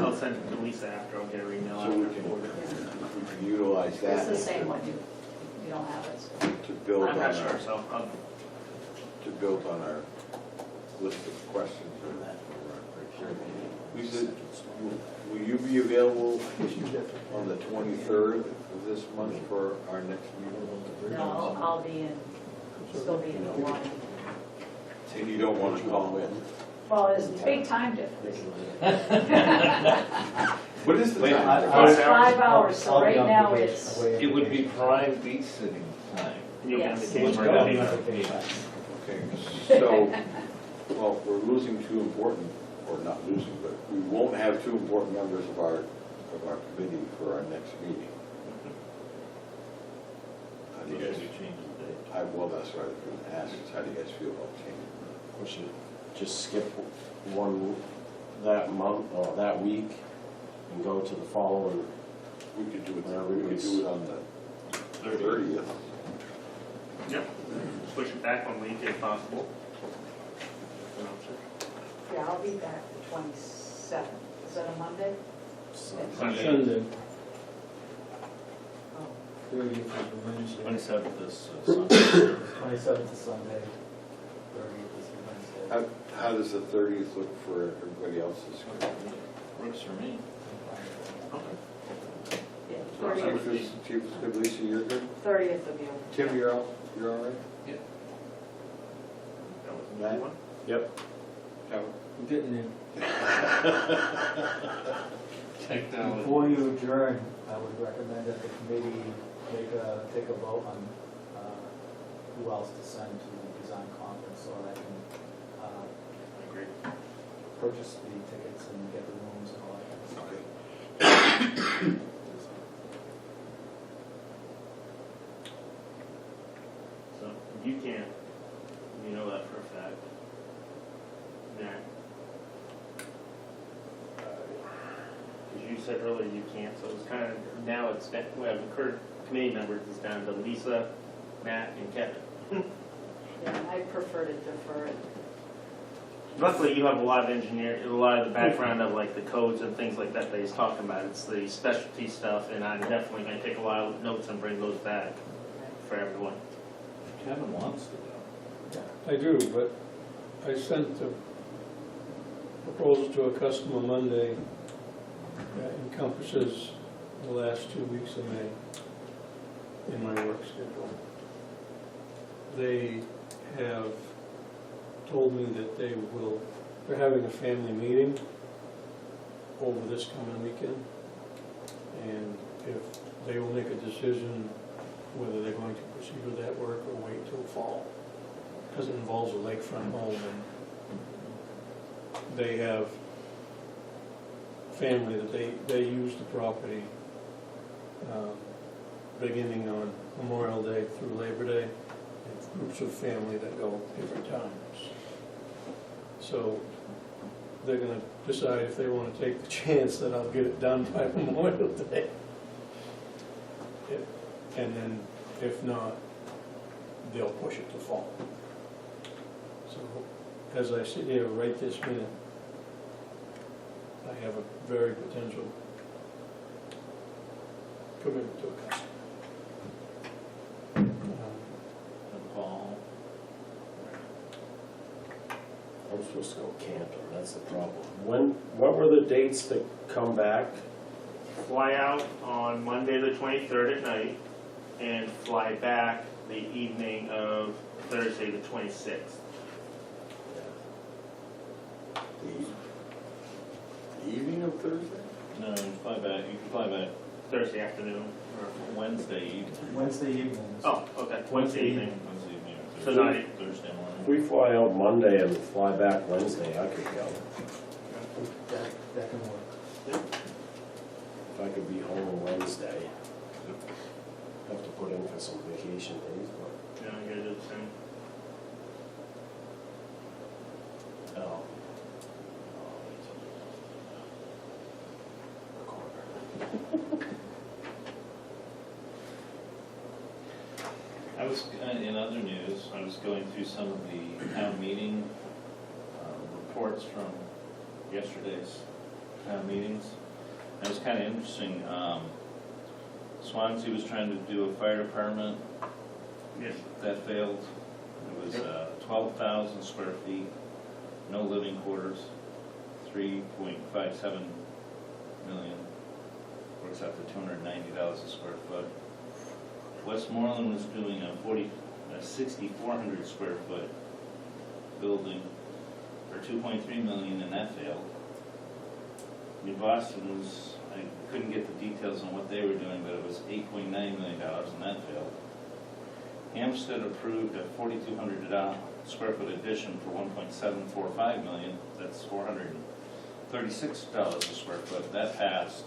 I'll send it to Lisa after, I'll get her email
so we
after.
can utilize that.
It's the same one, you don't have it. So.
To build on
I'm not
our,
sure, so
to build on our list of questions. Lisa, will you be available on the 23rd of this month for our next meeting?
No, I'll be still be in Hawaii.
And you don't want to call in?
Well, there's a big time difference.
What is the
Wait,
time?
It's 5 hours, so
I'll be
right
on
now
vacation,
it's,
away on
It would be
vacation.
prime beach sitting time.
you'll be on
Yes.
vacation.
We're
I'll
gonna
be
be
on
on
vacation.
Okay, so, well, we're losing two important, or not losing, but we won't have two important members of our committee for our next meeting. How do you guys, well, that's what I was going to ask, is how do you guys feel about changing?
We should just skip one that month, or that week, and go to the following.
We could do it,
Whatever
we
it
could
is.
do it on the 30th.
Yep, push it back 1 week if possible.
yeah, I'll be back the 27th. Is that a Monday?
Sunday.
Oh,
30th is a Wednesday.
27th is Sunday.
27th is Sunday, 30th is Wednesday.
How does the 30th look for everybody else's?
Works for me.
Yeah,
Chief is good, Lisa, you're good?
30th of you.
Tim, you're all right?
That was
Matt?
another one.
Yep.
Kevin?
I'm getting in.
Technology.
Before you adjourn, I would recommend that the committee take a vote on who else to send to the design conference so I can
I agree.
purchase the tickets and get the rooms and all that kind of stuff.
Okay.
So you can't, you know that for a fact. Matt? Because you said earlier you can't, so it's kind of, now it's, we have the current committee members, it's down to Lisa, Matt, and Kevin.
Yeah, I prefer to defer it.
Luckily, you have a lot of a lot of the background of like the codes and things like that he's talking about. It's the specialty stuff, and I'm definitely going to take a lot of notes and bring those back for everyone.
Kevin wants to go.
I do, but I sent the proposal to a customer Monday that encompasses the last 2 weeks of May in my work schedule. They have told me that they're having a family meeting over this coming weekend, and if they will make a decision whether they're going to proceed with that work or wait till fall, because it involves a lakefront home, and they have family that they use the property beginning on Memorial Day through Labor Day, and groups of family that go different times. So they're going to decide if they want to take the chance that I'll get it done by Memorial Day. And then, if not, they'll push it to fall. So, as I sit here right this minute, I have a very potential commitment to a customer.
Fall.
I'm supposed to go camping, that's the problem. What were the dates that come back?
Fly out on Monday the 23rd at night, and fly back the evening of Thursday the 26th.
The evening of Thursday?
No, you can fly back. You can fly back
Thursday afternoon.
Wednesday evening.
Wednesday evenings.
Oh, okay, Wednesday evening.
Wednesday evening. Or
So
Thursday,
not-
Thursday morning.
If we fly out Monday and fly back Wednesday, I could go.
That can work.
If I could be home Wednesday. Have to put in for some vacation days, but,
Yeah, you gotta do the same.
oh.
I was, in other news, I was going through some of the town meeting reports from yesterday's town meetings. It was kind of interesting. Swansea was trying to do a fire department.
Yes.
That failed. It was 12,000 square feet, no living quarters, 3.57 million. Works out to $290 a square foot. Westmoreland was doing a 6,400 square foot building for 2.3 million, and that failed. New Boston was, I couldn't get the details on what they were doing, but it was $8.9 million, and that failed. Hampstead approved a 4,200 square foot addition for 1.745 million. That's $436 a square foot. That passed.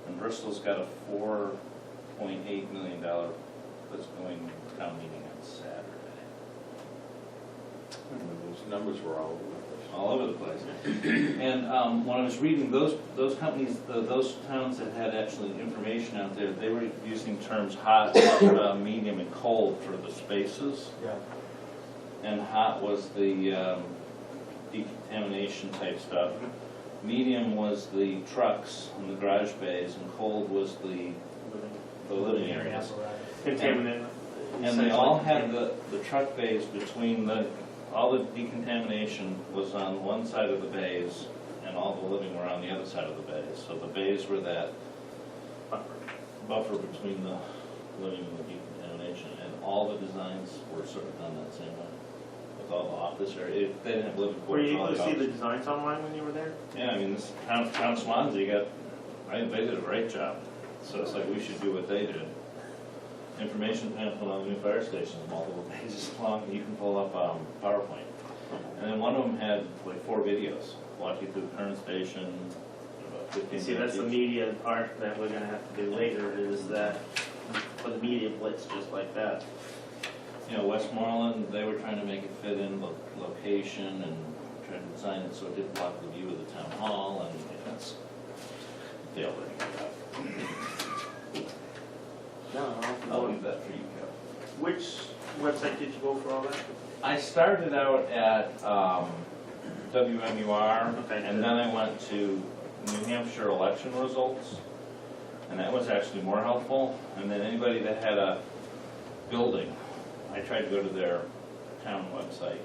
And Bristol's got a $4.8 million that's going to town meeting on Saturday.
Those numbers were all over the place.
All over the place. And when I was reading, those companies, those towns that had actually information out there, they were using terms hot, medium, and cold for the spaces.
Yeah.
And hot was the decontamination type stuff. Medium was the trucks and the garage bays, and cold was the living bays.
Contaminant.
And they all had the truck bays between all the decontamination was on one side of the bays, and all the living were on the other side of the bays. So the bays were that buffer between the living and the decontamination, and all the designs were sort of done that same way. With all the office area, they didn't have living
Were
quarters.
you
all
able to
the
see the
offices.
designs online when you were there?
Yeah, I mean, this town Swansea they did a great job. So it's like we should do what they did. Information pamphlet on the new fire station, multiple pages long, you can pull up PowerPoint. And then one of them had like 4 videos, walk you through the current station, about 15
See, that's the
minutes.
media part that we're gonna have to do later, is that for the media blitz, just like that.
You know, Westmoreland, they were trying to make it fit in the location and trying to design it so it didn't block the view of the town hall, and it's failed.
No,
I'll leave that for you, Kev.
Which website did you go for all that?
I started out at WMUR,
Okay.
and then I went to New Hampshire election results, and that was actually more helpful. And then anybody that had a building, I tried to go to their town website,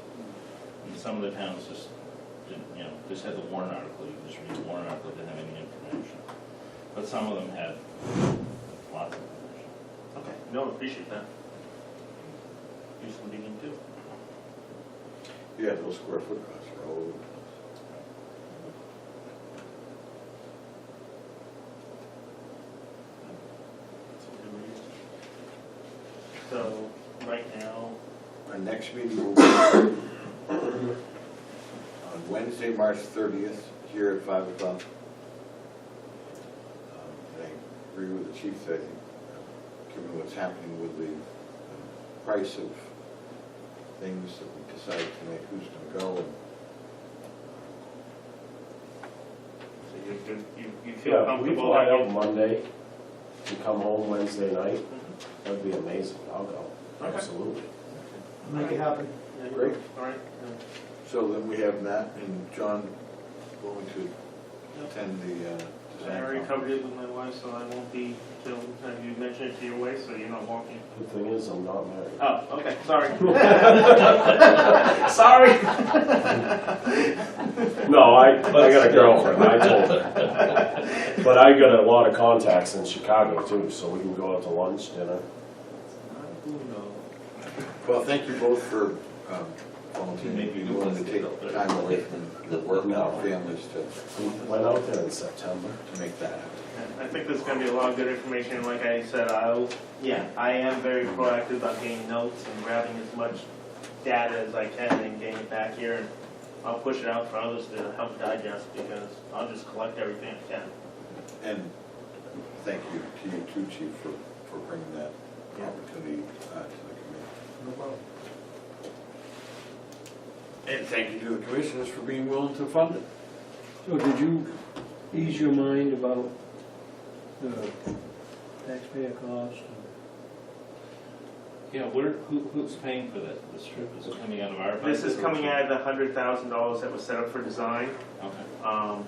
and some of the towns just didn't, just had the warrant article. You just read the warrant article, didn't have any information. But some of them had lots of information.
Okay, no, appreciate that. Do some digging too.
Yeah, those square foot costs are all over the place.
So, right now,
Our next meeting will be on Wednesday, March 30th, here at 5 o'clock. And I agree with the chief that, given what's happening with the price of things, that we decide to make who's going to go. And
so you feel
Yeah, if we
comfortable
fly
that
out
you...
Monday and come home Wednesday night, that'd be amazing, I'll go,
Okay.
absolutely.
Make it happen.
Yeah, you
Great.
will. All right.
So then we have Nat and John going to attend the
I
design
already
conference.
covered it with my wife, so I won't be till, have you mentioned it to your wife, so you're not walking?
Good thing is, I'm not married.
Oh, okay, sorry. Sorry.
No, I got a girlfriend, I told her. But I got a lot of contacts in Chicago too, so we can go out to lunch, dinner.
Well, thank you both for volunteering,
Maybe
being
you
willing to
want to
take
stay out there.
time away from your work and our families
We went out there in September.
to make that happen.
I think there's gonna be a lot of good information, and like I said, I am very proactive about getting notes and grabbing as much data as I can and getting it back here, and I'll push it out for others to help digest, because I'll just collect everything I can.
And thank you to you too, Chief, for bringing that opportunity to the committee.
No problem.
And thank you to the commissioners for being willing to fund it.
So did you ease your mind about the taxpayer cost?
Yeah, who's paying for this trip? Is it coming out of our budget?
This is coming out of the $100,000 that was set up for design.
Okay.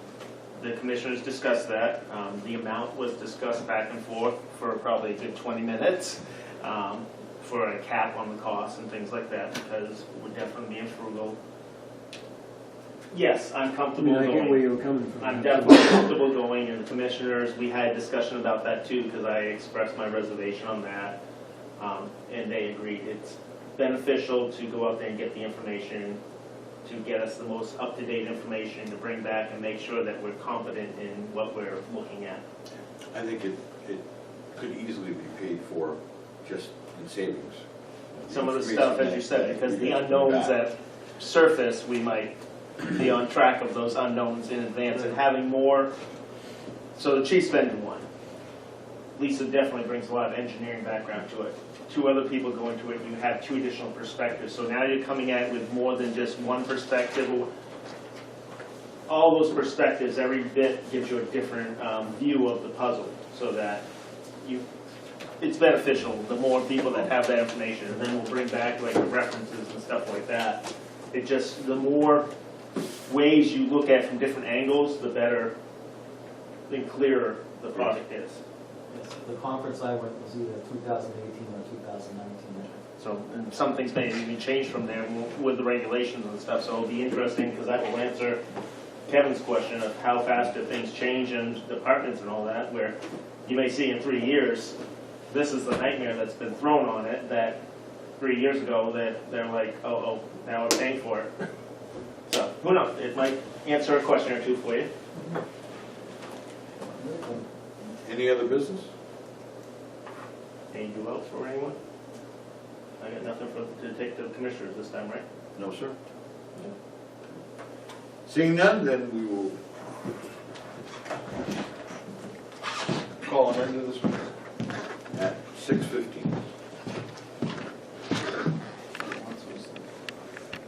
The commissioners discussed that. The amount was discussed back and forth for probably a good 20 minutes for a cap on the cost and things like that, because we're definitely being frugal. Yes, I'm
I
comfortable
mean, I get where
going.
you were coming from.
I'm definitely comfortable going, and the commissioners, we had discussion about that too, because I expressed my reservation on that. And they agreed it's beneficial to go out there and get the information, to get us the most up-to-date information to bring back and make sure that we're competent in what we're looking at.
I think it could easily be paid for just in savings.
Some of the stuff, as you said, because the
You guys
unknowns
bring back.
that surface, we might be on track of those unknowns in advance and having more. So the chief's vending one. Lisa definitely brings a lot of engineering background to it. 2 other people go into it, you have 2 additional perspectives. So now you're coming at it with more than just one perspective. All those perspectives, every bit gives you a different view of the puzzle, so that it's beneficial, the more people that have that information. And then we'll bring back like the references and stuff like that. It just, the more ways you look at it from different angles, the better and clearer the product is.
Yes, the conference I went was either 2018 or 2019.
So, and some things may even change from there with the regulations and stuff, so it'll be interesting, because that will answer Kevin's question of how fast do things change in departments and all that, where you may see in 3 years, this is the nightmare that's been thrown on it, that 3 years ago, that they're like, oh, now we're paying for it. So, who knows, it might answer a question or two for you.
Any other business?
Anything else for anyone? I got nothing to take to the commissioners this time, right?
No, sir. Seeing none, then we will call an end to this meeting at 6:15.